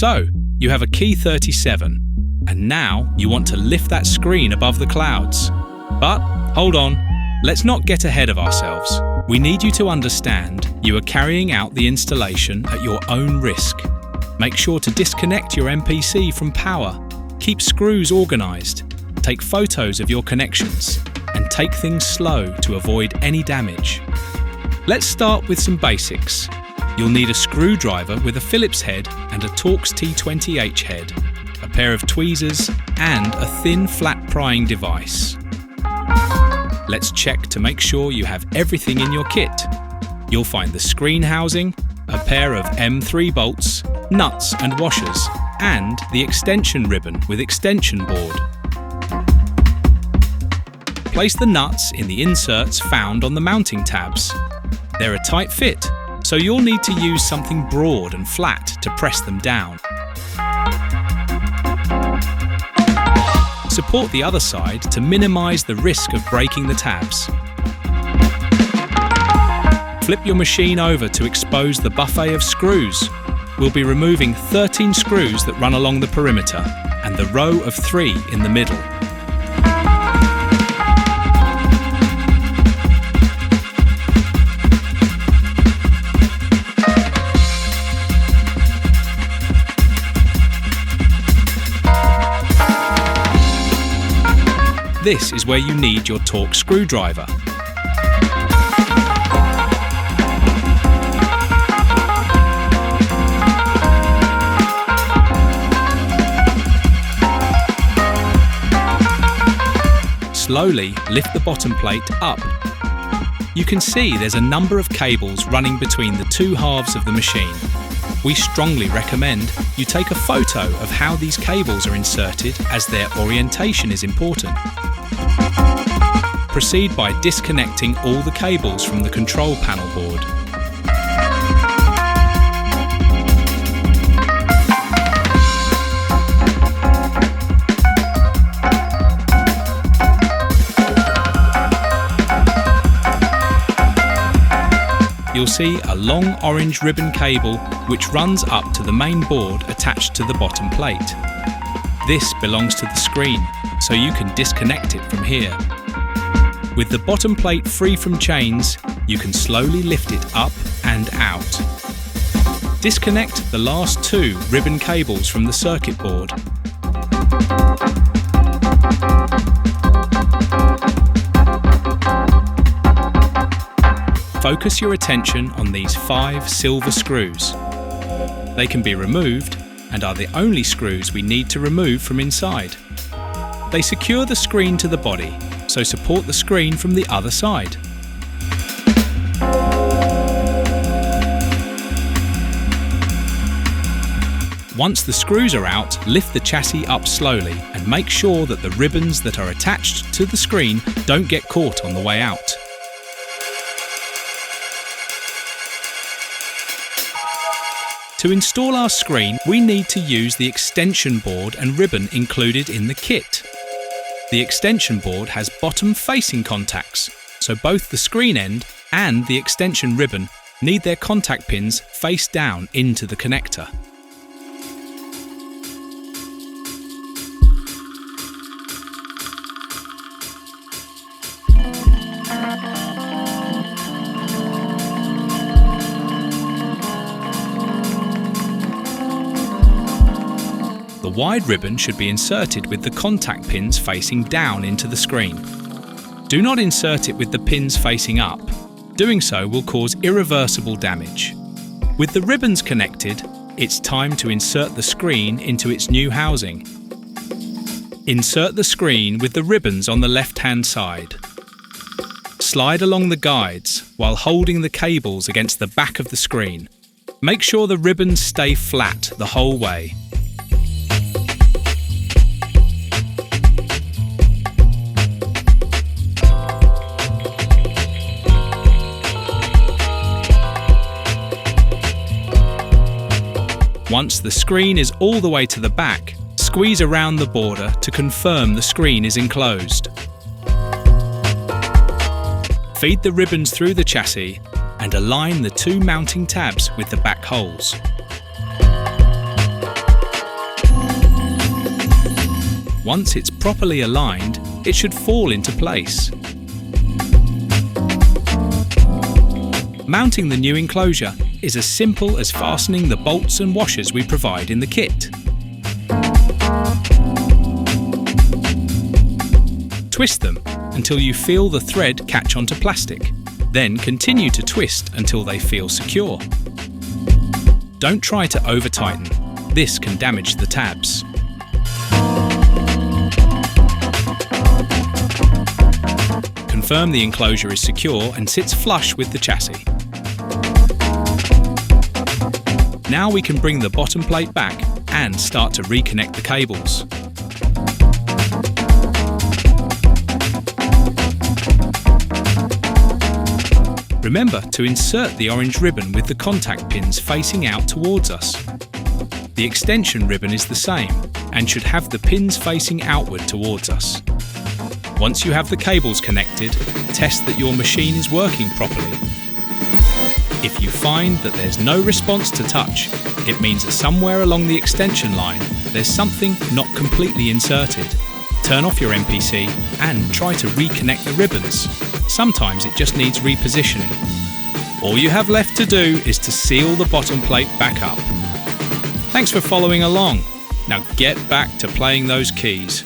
So, you have a key 37, and now you want to lift that screen above the clouds. But, hold on, let's not get ahead of ourselves. We need you to understand you are carrying out the installation at your own risk. Make sure to disconnect your MPC from power, keep screws organised, take photos of your connections, and take things slow to avoid any damage. Let's start with some basics. You'll need a screwdriver with a Phillips head and a Torx T20H head, a pair of tweezers, and a thin flat prying device. Let's check to make sure you have everything in your kit. You'll find the screen housing, a pair of M3 bolts, nuts and washers, and the extension ribbon with extension board. Place the nuts in the inserts found on the mounting tabs. They're a tight fit, so you'll need to use something broad and flat to press them down. Support the other side to minimise the risk of breaking the tabs. Flip your machine over to expose the buffet of screws. We'll be removing 13 screws that run along the perimeter and the row of 3 in the middle. This is where you need your Torx screwdriver. Slowly lift the bottom plate up. You can see there's a number of cables running between the two halves of the machine. We strongly recommend you take a photo of how these cables are inserted, as their orientation is important. Proceed by disconnecting all the cables from the control panel board. You'll see a long orange ribbon cable which runs up to the main board attached to the bottom plate. This belongs to the screen, so you can disconnect it from here. With the bottom plate free from chains, you can slowly lift it up and out. Disconnect the last 2 ribbon cables from the circuit board. Focus your attention on these 5 silver screws. They can be removed and are the only screws we need to remove from inside. They secure the screen to the body, so support the screen from the other side. Once the screws are out, lift the chassis up slowly and make sure that the ribbons that are attached to the screen don't get caught on the way out. To install our screen, we need to use the extension board and ribbon included in the kit. The extension board has bottom-facing contacts, so both the screen end and the extension ribbon need their contact pins face down into the connector. The wide ribbon should be inserted with the contact pins facing down into the screen. Do not insert it with the pins facing up. Doing so will cause irreversible damage. With the ribbons connected, it's time to insert the screen into its new housing. Insert the screen with the ribbons on the left-hand side. Slide along the guides while holding the cables against the back of the screen. Make sure the ribbons stay flat the whole way. Once the screen is all the way to the back, squeeze around the border to confirm the screen is enclosed. Feed the ribbons through the chassis and align the 2 mounting tabs with the back holes. Once it's properly aligned, it should fall into place. Mounting the new enclosure is as simple as fastening the bolts and washers we provide in the kit. Twist them until you feel the thread catch onto plastic. Then continue to twist until they feel secure. Don't try to over-tighten. This can damage the tabs. Confirm the enclosure is secure and sits flush with the chassis. Now we can bring the bottom plate back and start to reconnect the cables. Remember to insert the orange ribbon with the contact pins facing out towards us. The extension ribbon is the same and should have the pins facing outward towards us. Once you have the cables connected, test that your machine is working properly. If you find that there's no response to touch, it means that somewhere along the extension line there's something not completely inserted. Turn off your MPC and try to reconnect the ribbons. Sometimes it just needs repositioning. All you have left to do is to seal the bottom plate back up. Thanks for following along. Now get back to playing those keys.